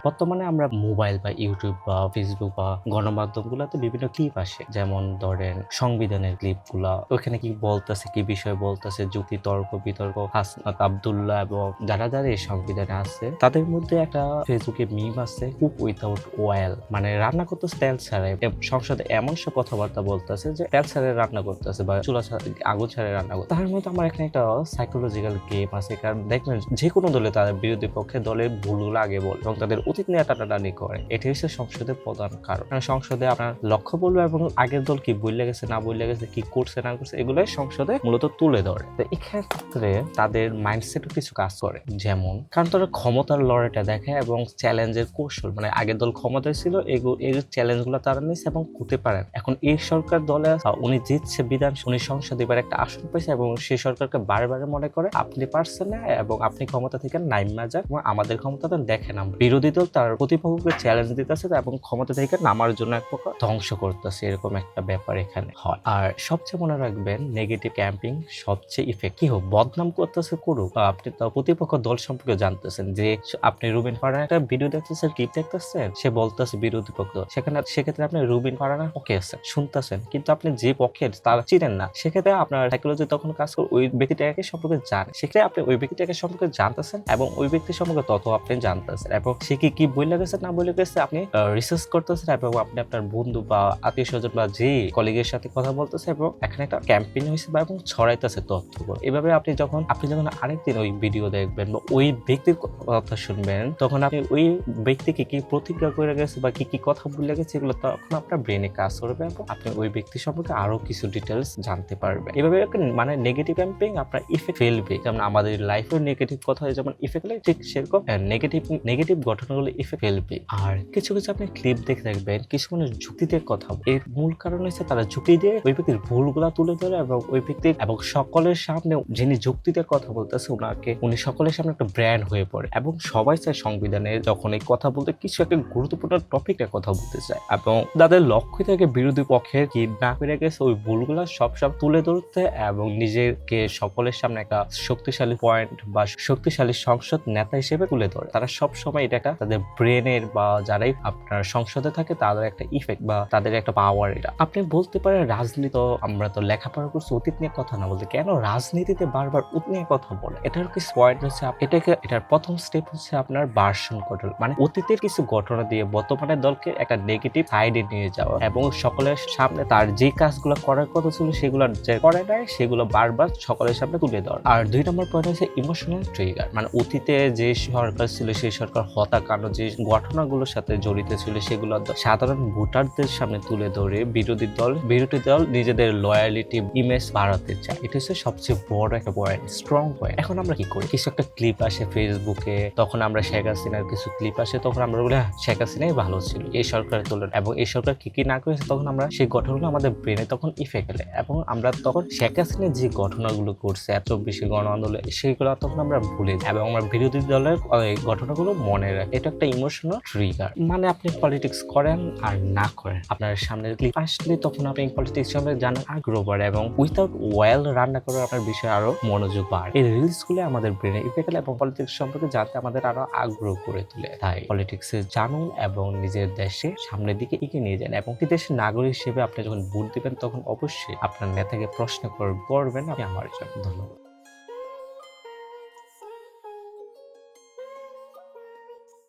বর্তমানে আমরা মোবাইল বা ইউটিউব বা ফেসবুক বা গণমাধ্যমগুলোতে বিভিন্ন ক্লিপ আসে, যেমন ধরেন সংবিধানের ক্লিপগুলা, ওখানে কি বলতেছে, কি বিষয় বলতেছে, যুক্তি তর্ক বিতর্ক, হাসনাত আব্দুল্লাহ এবং যারা যারা এই সংবিধানে আছে তাদের মধ্যে একটা ফেসবুকে মিম আছে, কুক উইথাউট ওয়েল, মানে রান্না করতেছে তেল ছাড়াই। সংসদে এমন সব কথাবার্তা বলতেছে যে তেল ছাড়াই রান্না করতেছে বা চুলা আগুন ছাড়াই রান্না করতে। তার মধ্যে আমার এখানে একটা সাইকোলজিক্যাল গেম আছে, কারণ দেখবেন যে কোনো দলে তাদের বিরোধী পক্ষে দলের ভুলগুলো আগে বলে এবং তাদের অতীত নিয়ে টানাটানি করে। এটি হচ্ছে সংসদের প্রধান কারণ। সংসদে আপনার লক্ষ্য বলবে এবং আগের দল কি বললে গেছে না বললে গেছে, কি করছে না করছে, এগুলো সংসদে মূলত তুলে ধরে। তো এক্ষেত্রে তাদের মাইন্ডসেটও কিছু কাজ করে, যেমন কারণ তারা ক্ষমতার লড়াইটা দেখে এবং চ্যালেঞ্জের কৌশল, মানে আগের দল ক্ষমতায় ছিল, এই চ্যালেঞ্জ গুলো তারা নিচ্ছে এবং করতে পারেন। এখন এই সরকার দলে উনি জিতছে বিধান, উনি সংসদে এবার একটা আসন পাইছে এবং সেই সরকারকে বারে বারে মনে করে আপনি পারছেন না এবং আপনি ক্ষমতা থেকে নাইমা যান এবং আমাদের ক্ষমতাটা দেখেন। বিরোধী দল তার প্রতিপক্ষকে চ্যালেঞ্জ দিতেছে এবং ক্ষমতা থেকে নামার জন্য এক প্রকার ধ্বংস করতেছে, এরকম একটা ব্যাপার এখানে হয়। আর সবচেয়ে মনে রাখবেন, নেগেটিভ ক্যাম্পিং সবচেয়ে ইফেক্ট। কি হোক বদনাম করতেছে করুক, আপনি তো প্রতিপক্ষ দল সম্পর্কে জানতেছেন, যে আপনি রুবিন ফারহান একটা ভিডিও দেখতেছেন, ক্লিপ দেখতেছেন, সে বলতেছে বিরোধী পক্ষ, সেক্ষেত্রে আপনি রুবিন ফারহানের পক্ষে আছেন, শুনতেছেন, কিন্তু আপনি যে পক্ষের তারা চিনেন না, সেক্ষেত্রে আপনার সাইকোলজি তখন কাজ করে ওই ব্যক্তিটাকে সম্পর্কে জানেন, সেক্ষেত্রে আপনি ওই ব্যক্তিটাকে সম্পর্কে জানতেছেন এবং ওই ব্যক্তি সম্পর্কে তত আপনি জানতেছেন এবং সে কি বলে গেছে না বলে গেছে আপনি রিসার্চ করতেছেন এবং আপনি আপনার বন্ধু বা আত্মীয় স্বজন বা যে কলিগের সাথে কথা বলতেছে এবং এখানে একটা ক্যাম্পেইন হয়েছে বা এবং ছড়াইতেছে তথ্যগুলো। এভাবে আপনি যখন আরেকদিন ওই ভিডিও দেখবেন বা ওই ব্যক্তির কথা শুনবেন, তখন আপনি ওই ব্যক্তিকে কি প্রতিক্রিয়া করে গেছে বা কি কথা বলে গেছে, এগুলো তখন আপনার ব্রেনে কাজ করবে এবং আপনি ওই ব্যক্তি সম্পর্কে আরো কিছু ডিটেলস জানতে পারবেন। এভাবে মানে নেগেটিভ ক্যাম্পেইন আপনার ইফেক্ট ফেলবে, যেমন আমাদের লাইফের নেগেটিভ কথা যেমন ইফেক্ট ফেলে, ঠিক সেরকম নেগেটিভ ঘটনাগুলো ইফেক্ট ফেলবে। আর কিছু আপনি ক্লিপ দেখে দেখবেন, কিছু মানুষ যুক্তিতে কথা বলে, এর মূল কারণ হচ্ছে তারা যুক্তি দিয়ে ওই ব্যক্তির ভুলগুলা তুলে ধরে এবং ওই ব্যক্তি এবং সকলের সামনে যিনি যুক্তিতে কথা বলতেছে উনি সকলের সামনে একটা ব্র্যান্ড হয়ে পড়ে এবং সবাই চায় সংবিধানে যখন এই কথা বলতে কিছু একটা গুরুত্বপূর্ণ টপিকের কথা বলতে চায় এবং তাদের লক্ষ্য থেকে বিরোধী পক্ষের কি না করে গেছে ওই ভুলগুলা সব তুলে ধরতে এবং নিজেকে সকলের সামনে একটা শক্তিশালী পয়েন্ট বা শক্তিশালী সংসদ নেতা হিসেবে তুলে ধরে। তারা সব সময় এটা একটা তাদের ব্রেনের বা যারাই আপনার সংসদে থাকে তাদের একটা ইফেক্ট বা তাদের একটা পাওয়ার। এটা আপনি বলতে পারেন রাজনীতি তো আমরা তো লেখাপড়া করছি অতীত নিয়ে কথা না বলতে, কেন রাজনীতিতে বারবার অতীত নিয়ে কথা বলে? এটার কিছু পয়েন্ট হচ্ছে এটার প্রথম স্টেপ হচ্ছে আপনার ভার্সন কন্ট্রোল, মানে অতীতের কিছু ঘটনা দিয়ে বর্তমানের দলকে একটা নেগেটিভ সাইডে নিয়ে যাওয়া এবং সকলের সামনে তার যে কাজগুলো করার কথা ছিল সেগুলো যে করে নাই সেগুলো বারবার সকলের সামনে তুলে দেওয়া। আর 2 নম্বর পয়েন্ট হচ্ছে ইমোশনাল ট্রিগার, মানে অতীতে যে সরকার ছিল সেই সরকার হত্যাকাণ্ড যে ঘটনাগুলোর সাথে জড়িত ছিল সেগুলো সাধারণ ভোটারদের সামনে তুলে ধরে বিরোধী দল নিজেদের লয়ালিটি ইমেজ বাড়াতে চায়। এটা হচ্ছে সবচেয়ে বড় একটা পয়েন্ট, স্ট্রং পয়েন্ট। এখন আমরা কি করি, কিছু একটা ক্লিপ আসে ফেসবুকে, তখন আমরা শেখ হাসিনার কিছু ক্লিপ আসে, তখন আমরা বলি শেখ হাসিনাই ভালো ছিল এই সরকারের তুলনায় এবং এই সরকার কি না করেছে, তখন আমরা সেই ঘটনাগুলো আমাদের ব্রেনে তখন ইফেক্ট ফেলে এবং আমরা তখন শেখ হাসিনা যে ঘটনাগুলো করছে 24 গণ আন্দোলন সেইগুলো তখন আমরা ভুলে যাই এবং আমরা বিরোধী দলের ঘটনাগুলো মনে রাখি। এটা একটা ইমোশনাল ট্রিগার। মানে আপনি পলিটিক্স করেন আর না করেন, আপনার সামনে ক্লিপ আসলে তখন আপনি পলিটিক্স সম্পর্কে জানার আগ্রহ বাড়ে এবং উইথাউট ওয়েল রান্না করে আপনার বিষয়ে আরো মনোযোগ বাড়ে। এই রিলস গুলো আমাদের ব্রেনে ইফেক্ট ফেলে এবং পলিটিক্স সম্পর্কে জানতে আমাদের আরো আগ্রহ করে তোলে। তাই পলিটিক্স জানুন এবং নিজের দেশে সামনের দিকে এগিয়ে নিয়ে যান এবং দেশের নাগরিক হিসেবে আপনি যখন ভোট দিবেন তখন অবশ্যই আপনার নেতাকে প্রশ্ন করবেন আপনি আমার জন্য। ধন্যবাদ।